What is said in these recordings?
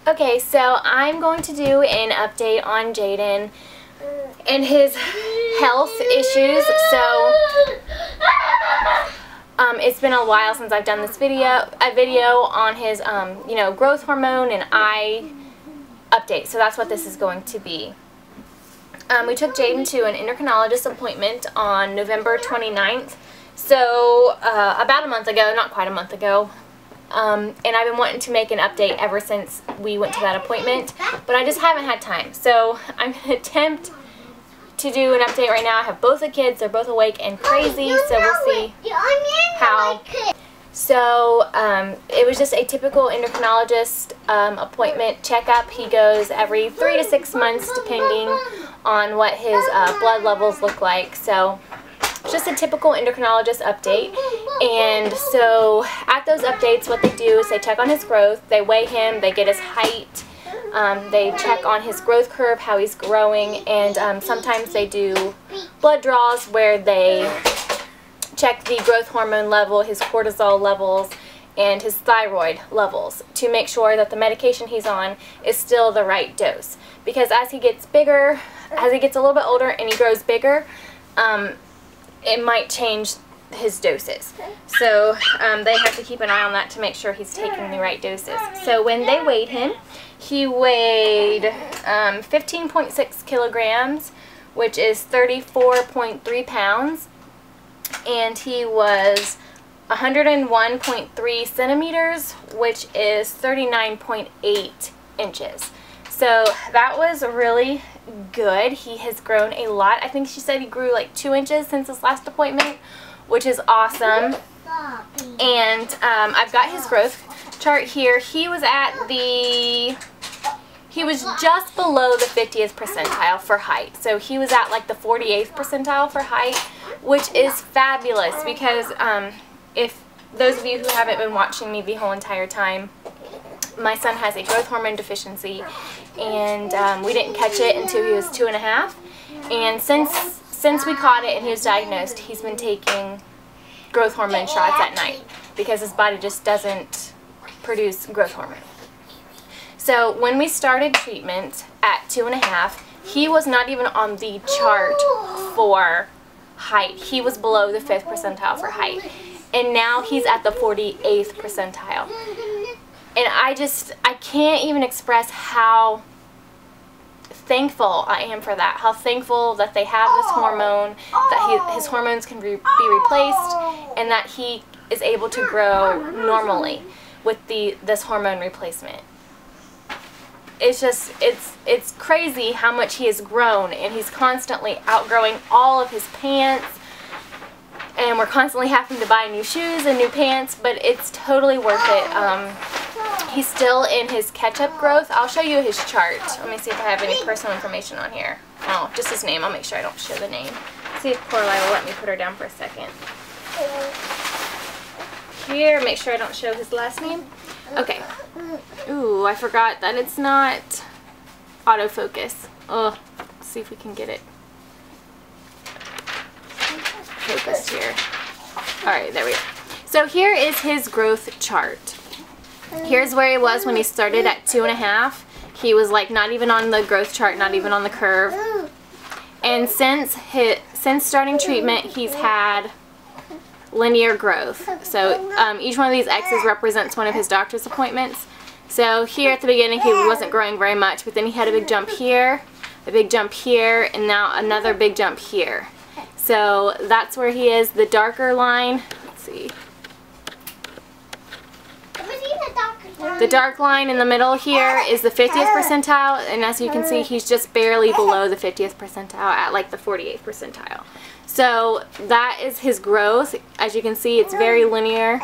Okay, so I'm going to do an update on Jayden and his health issues. So it's been a while since I've done this video on his growth hormone and eye update. So that's what this is going to be. We took Jayden to an endocrinologist appointment on November 29th. So about a month ago, not quite a month ago. And I've been wanting to make an update ever since we went to that appointment, but I just haven't had time. So I'm going to attempt to do an update right now. I have both the kids. They're both awake and crazy, so we'll see how. So it was just a typical endocrinologist appointment checkup. He goes every 3 to 6 months depending on what his blood levels look like. So just a typical endocrinologist update. And so at those updates, what they do is they check on his growth, they weigh him, they get his height, they check on his growth curve, how he's growing, and sometimes they do blood draws where they check the growth hormone level, his cortisol levels, and his thyroid levels to make sure that the medication he's on is still the right dose. Because as he gets bigger, as he gets a little bit older and he grows bigger, it might change his doses. So they have to keep an eye on that to make sure he's taking the right doses. So when they weighed him, he weighed 15.6 kilograms, which is 34.3 pounds, and he was 101.3 centimeters, which is 39.8 inches. So that was really good. He has grown a lot. I think she said he grew like 2 inches since his last appointment, which is awesome. And I've got his growth chart here. He was just below the 50th percentile for height. So he was at like the 48th percentile for height, which is fabulous because if those of you who haven't been watching me the whole entire time, my son has a growth hormone deficiency, and we didn't catch it until he was 2.5. And since we caught it and he was diagnosed, he's been taking growth hormone shots at night because his body just doesn't produce growth hormone. So when we started treatment at 2.5, he was not even on the chart for height. He was below the 5th percentile for height. And now he's at the 48th percentile. And I can't even express how thankful I am for that. How thankful that they have this hormone, that his hormones can be replaced, and that he is able to grow normally with this hormone replacement. It's just, it's crazy how much he has grown, and he's constantly outgrowing all of his pants. And we're constantly having to buy new shoes and new pants, but it's totally worth it. He's still in his catch-up growth. I'll show you his chart. Let me see if I have any personal information on here. Oh, just his name. I'll make sure I don't show the name. See if Coralie will let me put her down for a second. Here, make sure I don't show his last name. Okay. Ooh, I forgot that it's not autofocus. Oh, let's see if we can get it focused here. Alright, there we go. So here is his growth chart. Here's where he was when he started at 2.5. He was like not even on the growth chart, not even on the curve. And since starting treatment, he's had linear growth. So each one of these X's represents one of his doctor's appointments. So here at the beginning he wasn't growing very much, but then he had a big jump here, a big jump here, and now another big jump here. So that's where he is. The darker line, let's see. The dark line in the middle here is the 50th percentile, and as you can see, he's just barely below the 50th percentile at like the 48th percentile. So that is his growth. As you can see, it's very linear.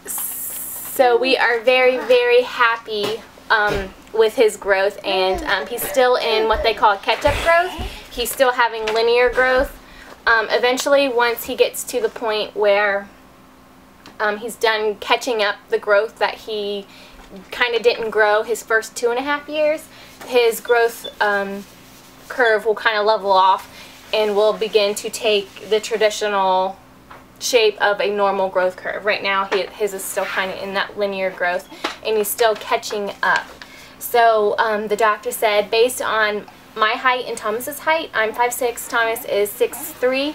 So we are very, very happy with his growth, and he's still in what they call catch-up growth. He's still having linear growth. Eventually, once he gets to the point where he's done catching up the growth that he kind of didn't grow his first 2.5 years, his growth curve will kind of level off, and will begin to take the traditional shape of a normal growth curve. Right now his is still kind of in that linear growth, and he's still catching up. So the doctor said, based on my height and Thomas's height, I'm 5'6", Thomas is 6'3".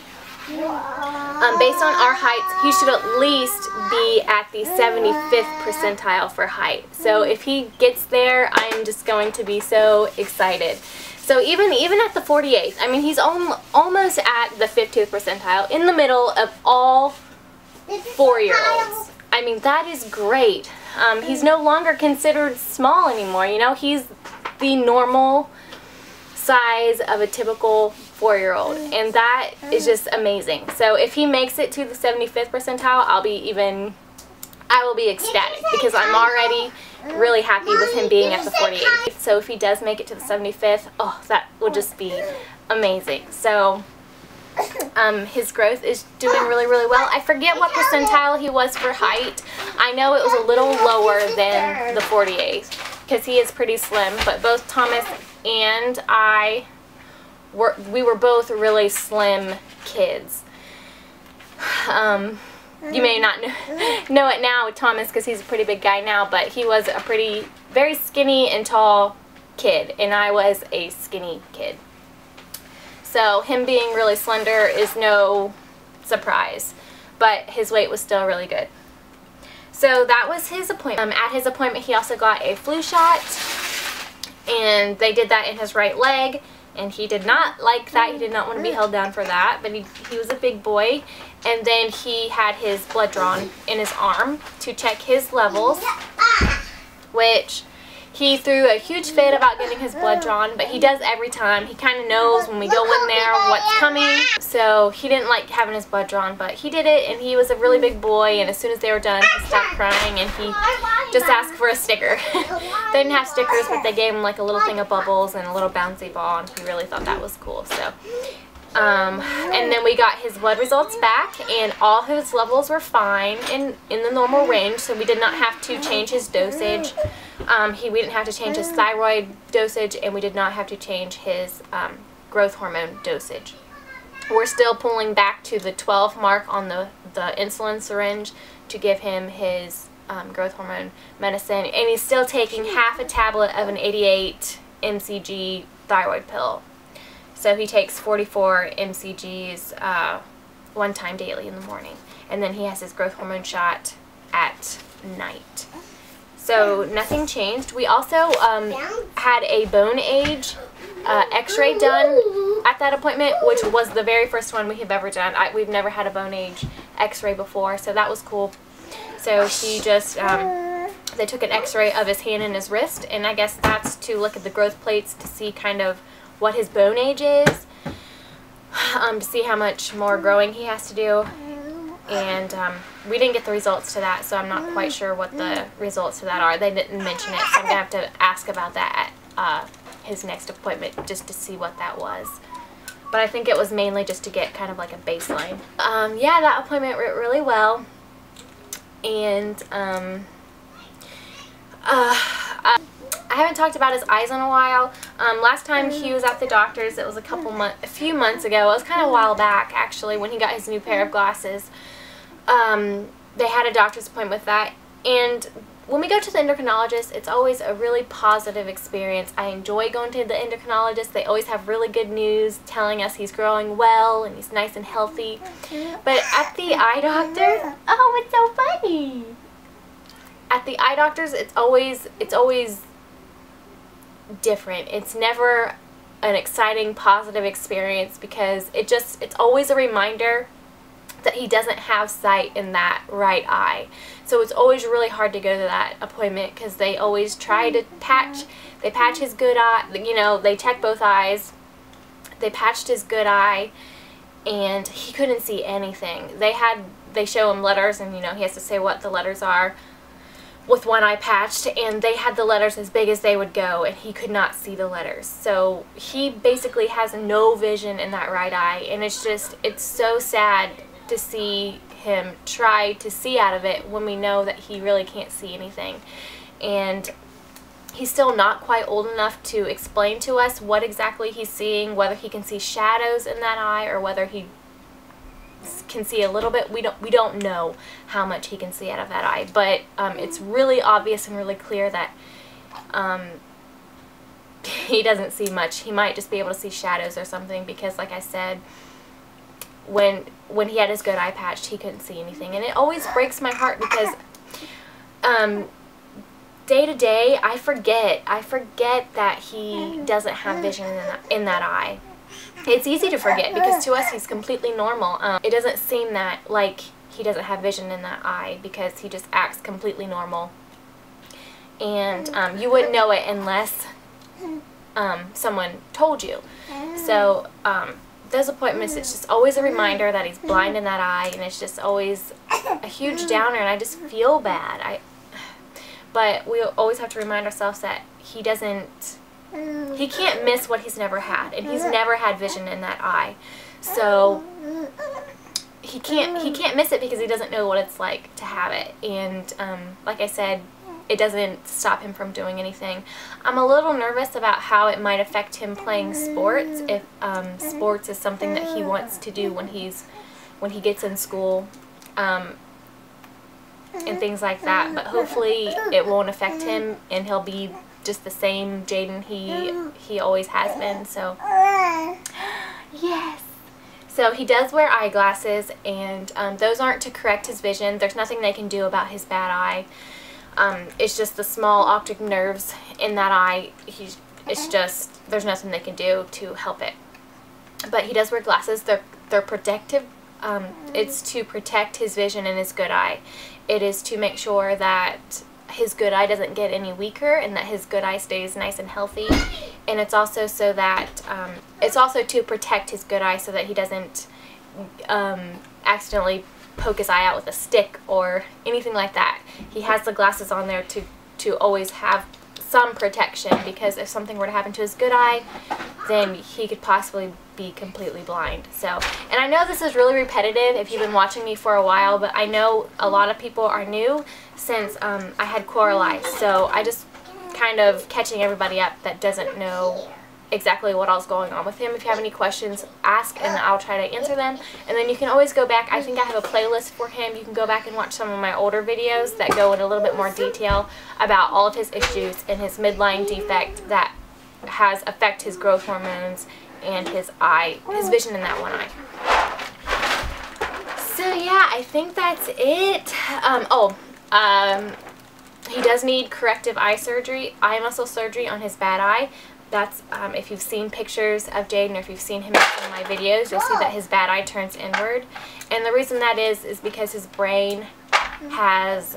Based on our heights, he should at least be at the 75th percentile for height. So if he gets there, I'm just going to be so excited. So even at the 48th, I mean, he's almost at the 50th percentile, in the middle of all 4-year-olds. I mean, that is great. He's no longer considered small anymore, you know. He's the normal size of a typical 4-year-old, and that is just amazing. So if he makes it to the 75th percentile, I will be ecstatic, because I'm already really happy with him being at the 48th. So if he does make it to the 75th, oh, that would just be amazing. So his growth is doing really, really well. I forget what percentile he was for height. I know it was a little lower than the 48th, because he is pretty slim, but both Thomas and we were both really slim kids. You may not know it now with Thomas, because he's a pretty big guy now, but he was a very skinny and tall kid, and I was a skinny kid. So him being really slender is no surprise, but his weight was still really good. So that was his appointment. At his appointment, he also got a flu shot, and they did that in his right leg, and he did not like that. He did not want to be held down for that, but he was a big boy. And then he had his blood drawn in his arm to check his levels, which he threw a huge fit about getting his blood drawn, but he does every time. He kind of knows when we go in there what's coming, so he didn't like having his blood drawn, but he did it, and he was a really big boy, and as soon as they were done, he stopped crying, and he just asked for a sticker. They didn't have stickers, but they gave him like a little thing of bubbles and a little bouncy ball, and he really thought that was cool. So and then we got his blood results back, and all his levels were fine in the normal range, so we did not have to change his dosage. We didn't have to change his thyroid dosage, and we did not have to change his growth hormone dosage. We're still pulling back to the 12 mark on the insulin syringe to give him his growth hormone medicine, and he's still taking half a tablet of an 88 mcg thyroid pill. So he takes 44 mcgs one time daily in the morning, and then he has his growth hormone shot at night. So nothing changed. We also had a bone age x-ray done at that appointment, which was the very first one we have ever done. We've never had a bone age x-ray before, so that was cool. So he just, they took an x-ray of his hand and his wrist, and I guess that's to look at the growth plates to see kind of what his bone age is, to see how much more growing he has to do. And we didn't get the results to that, so I'm not quite sure what the results to that are. They didn't mention it, so I'm going to have to ask about that at his next appointment just to see what that was. But I think it was mainly just to get kind of like a baseline. Yeah, that appointment went really well. And I haven't talked about his eyes in a while. Last time he was at the doctor's, it was a few months ago. It was kind of a while back, actually, when he got his new pair of glasses. They had a doctor's appointment with that, and when we go to the endocrinologist, it's always a really positive experience. I enjoy going to the endocrinologist. They always have really good news telling us he's growing well and he's nice and healthy. But at the eye doctor, oh, it's so funny. At the eye doctors, it's always different. It's never an exciting, positive experience, because it's always a reminder that he doesn't have sight in that right eye. So it's always really hard to go to that appointment, because they always try to patch his good eye, you know, they check both eyes. They patched his good eye, and he couldn't see anything. They show him letters, and you know, he has to say what the letters are with one eye patched, and they had the letters as big as they would go, and he could not see the letters. So he basically has no vision in that right eye, and it's so sad to see him try to see out of it when we know that he really can't see anything. And he's still not quite old enough to explain to us what exactly he's seeing, whether he can see shadows in that eye or whether he can see a little bit. We don't know how much he can see out of that eye, but it's really obvious and really clear that he doesn't see much. He might just be able to see shadows or something, because like I said, when he had his good eye patched, he couldn't see anything. And it always breaks my heart, because day to day I forget that he doesn't have vision in that eye. It's easy to forget, because to us he's completely normal. It doesn't seem that like he doesn't have vision in that eye, because he just acts completely normal. And you wouldn't know it unless someone told you. So those appointments, it's just always a reminder that he's blind in that eye, and it's just always a huge downer, and I just feel bad. But we always have to remind ourselves that he can't miss what he's never had, and he's never had vision in that eye. So he can't miss it, because he doesn't know what it's like to have it. And like I said, it doesn't stop him from doing anything. I'm a little nervous about how it might affect him playing sports, if sports is something that he wants to do when he gets in school, and things like that. But hopefully it won't affect him, and he'll be just the same Jayden he always has been. So yes. So he does wear eyeglasses, and those aren't to correct his vision. There's nothing they can do about his bad eye. It's just the small optic nerves in that eye. There's nothing they can do to help it. But he does wear glasses. They're protective. It's to protect his vision in his good eye. It is to make sure that his good eye doesn't get any weaker, and that his good eye stays nice and healthy. And it's also so that it's also to protect his good eye, so that he doesn't accidentally poke his eye out with a stick or anything like that. He has the glasses on there to always have some protection, because if something were to happen to his good eye, then he could possibly be completely blind. So, and I know this is really repetitive if you've been watching me for a while, but I know a lot of people are new since I had coral eyes. So I just kind of catching everybody up that doesn't know exactly what all's going on with him. If you have any questions, ask, and I'll try to answer them. And then you can always go back. I think I have a playlist for him. You can go back and watch some of my older videos that go in a little bit more detail about all of his issues and his midline defect that has affected his growth hormones and his vision in that one eye. So yeah, I think that's it. He does need corrective eye muscle surgery on his bad eye. That's, if you've seen pictures of Jayden, or if you've seen him in some of my videos, you'll see that his bad eye turns inward. And the reason that is because his brain has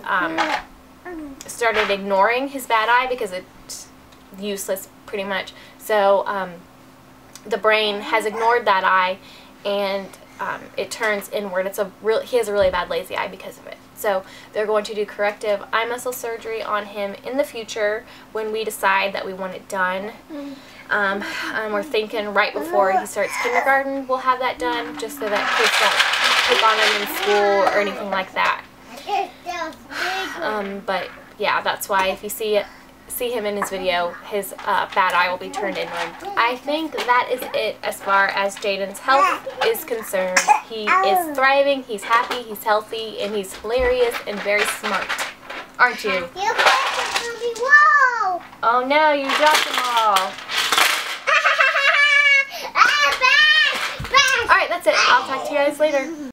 started ignoring his bad eye, because it's useless pretty much. So the brain has ignored that eye, and it turns inward. He has a really bad lazy eye because of it. So they're going to do corrective eye muscle surgery on him in the future when we decide that we want it done. We're thinking right before he starts kindergarten we'll have that done, just so that kids don't pick on him in school or anything like that. But yeah, that's why if you see him in his video, his bad eye will be turned inward. I think that is it as far as Jayden's health is concerned. He is thriving, he's happy, he's healthy, and he's hilarious and very smart. Aren't you? You put them on the wall! Oh no, you dropped them all. Alright, that's it. I'll talk to you guys later.